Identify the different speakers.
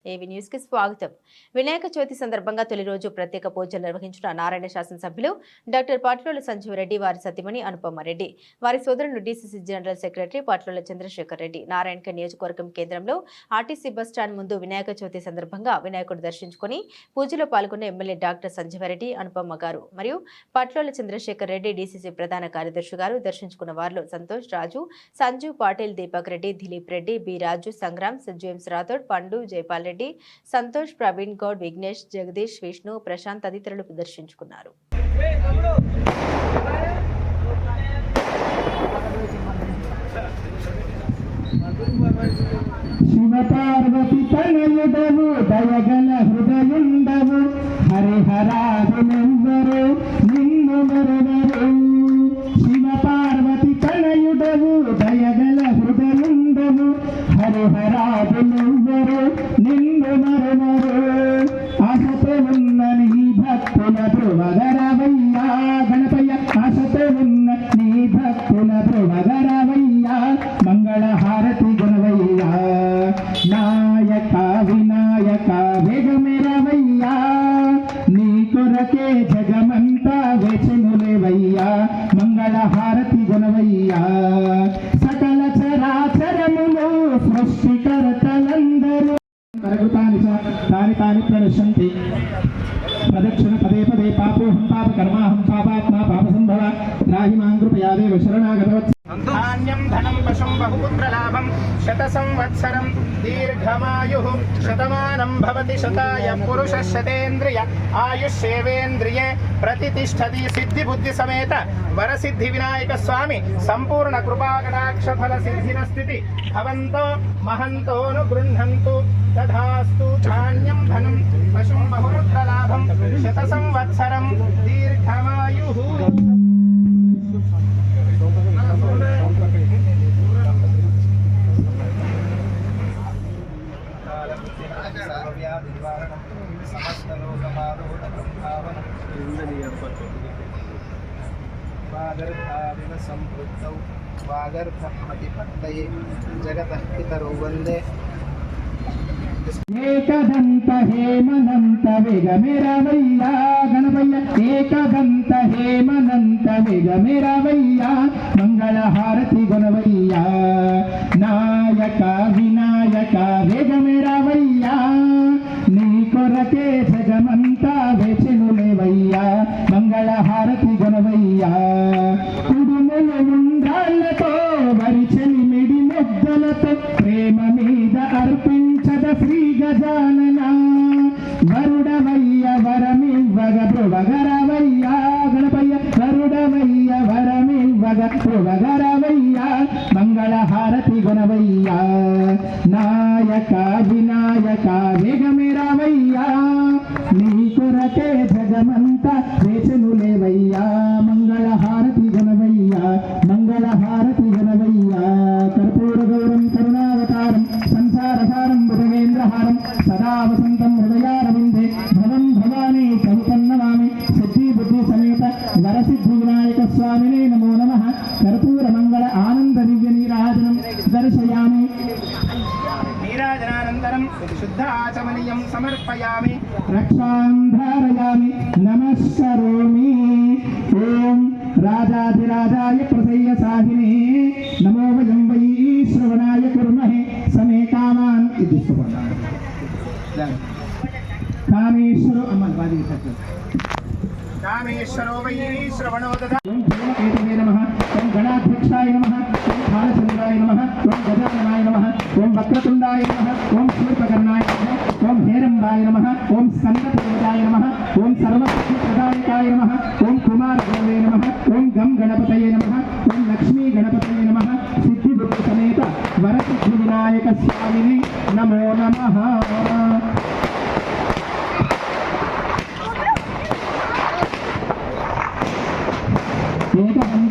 Speaker 1: ఏవి న్యూస్ కి స్వాగతం. వినాయక చవితి సందర్భంగా తొలి రోజు ప్రత్యేక పూజలు నిర్వహించిన నారాయణ శాసనసభ్యులు డాక్టర్ పాట్లోల సంజీవరెడ్డి, వారి సతీమణి అనుపమారెడ్డి, వారి సోదరుడు DCC general secretary Patlola Chandrashekar Reddy Narayankhed నియోజకవర్గం కేంద్రంలో ఆర్టీసీ బస్టాండ్ ముందు వినాయక చవితి సందర్భంగా వినాయకుడు దర్శించుకుని పూజలో పాల్గొన్న ఎమ్మెల్యే డాక్టర్ సంజీవరెడ్డి, అనుపమ్మ గారు మరియు పాట్లోల చంద్రశేఖర్ రెడ్డి, డీసీసీ ప్రధాన కార్యదర్శి గారు. దర్శించుకున్న వారిలో సంతోష్, రాజు, సంజు, పాటిల్, దీపక్ రెడ్డి, దిలీప్ రెడ్డి, బి రాజు, సంగ్రామ్, జేమ్స్ రాథోడ్, పండు, జైపాల్ రెడ్డి, సంతోష్, ప్రవీణ్ గౌడ్, విఘ్నేష్, జగదీష్, విష్ణు, ప్రశాంత్ తదితరులు ప్రదర్శించుకున్నారు.
Speaker 2: శివపార్వతి తనయుడవు, దయగల హృదయుండవు, హరిహరాదులెవ్వరు నిన్ను మరువరు. శివపార్వతి తనయుడవు, దయగల హృదయుండవు, హరిహరాదులెవ్వరు నిన్ను మరువరు. ఆశతో ఉన్న నీ భక్తుల ధ్రువగరవయ్యా గణపయ్య, ఆశతో ఉన్న నీ భక్తుల ధ్రువగరవయ్యా, మంగళహారతి గణవయ్యా. నాయక వినాయక వేగమెరవయ్యా, నీ కొరకే జగమంతా వేచెనులేవయ్యా, మంగళహారతి గణవయ్యా. సకల చరాచరములు సృష్టికర్తలందరూ తాని తాని ప్రణశ్యంతి. ప్రదక్షిణ పదే పదే పాపోహం పాప కర్మాహం పాపాత్మా పాప సంభవ త్రాహి మాం కృపయా దేవ శరణాగతవత్స.
Speaker 3: ధాన్యం ధనం పశుం బహుపుత్రలాభం శత సంవత్సరం దీర్ఘమాయుః శతమానం భవతి శతాయ పురుషः శతేంద్రియ ఆయుష్యేవేంద్రియే ప్రతిష్టతి. సిద్ధి బుద్ధి సమేత వరసిద్ధి వినాయక స్వామి సంపూర్ణ కృపాకటాక్ష ఫల సిద్ధిరస్థితి భవంతో మహంతోను గృహంతు తథాస్తు. ధాన్యం ధనం పశుం బహుపుత్రలాభం శత సంవత్సరం దీర్ఘమాయుః.
Speaker 4: సంపృక్తౌ వాగర్థమతిపత్తయే జగతః పితరౌ వందే.
Speaker 2: ఏకదంత హేమనంత వేగమెరవయ్యా గణపయ్య, ఏకదంత హేమనంత వేగమెరవయ్యా, మంగళహారతి గణవయ్యా. నాయక వినాయక వేగమెరవయ్యా, నీ కొరకే జగమంతా వేచెనులేవయ్యా, మంగళహారతి గణవయ్యా. కుడుములు ఉండ్రాళ్లతో వరిచెలి మిడి ముద్దలతో ప్రేమ మీద అర్పించద శ్రీ గజానన. వరుడవయ్య వరమివ్వగ ధ్రువగరవయ్యా గణపయ్య, వరుడవయ్య వరమివ్వగ ధ్రువగరవయ్యా, మంగళహారతి గణవయ్యా. నాయక వినాయక వేగమెరవయ్యా, నీ కొరకే జగమంతా వేచెనులేవయ్యా, మంగళహారతి గణవయ్యా, మంగళహారతి గణవయ్యా. కర్పూర గౌరం కరుణావతారం సంసారసారం భుజగేంద్రహారం సదా వసంతం హృదయారవిందే భవం భవానీ సహితన్నమామి. సిద్ధి బుద్ధి సమేత వరసిద్ధి వినాయక స్వామినే నమో నమః. కర్పూర మంగళ ఆనంద దివ్య నీరాజనం దర్శయామి.
Speaker 3: నీరాజనానంతరం శుద్ధ ఆచమనీయం సమర్పయామి.
Speaker 2: రక్షాం ధారయామి నమస్కరోమి. ఓం రాజాధిరాజాయ ప్రసయ్య సాహినే నమో వయం వై శ్రవణాయ కుర్మహే సమే కామాన్. ఇది కామేశ్వరో అమ్మ బాధి
Speaker 3: కామేశ్వరో వై శ్రవణో దదా.
Speaker 2: ఓం ధూమకేతవే నమః, ఓం గణాధ్యక్షాయ నమః, ఓం బాలచంద్రాయ నమః, ఓం గజాననాయ నమః, ఓం వక్రతుండాయ నమః, ఓం శూర్పకర్ణాయ నమః, ఓం హేరంబాయ నమః, ఓం స్కందపూజాయ నమః, ఓం సర్వసిద్ధిప్రదాయకాయ నమః, ఓం కుమారగురవే నమః, ఓం గం గణపతయే నమః, ఓం లక్ష్మీ గణపతయే నమః. సిద్ధి బుద్ధి సమేత వరసిద్ధి వినాయక స్వామిని నమో నమః.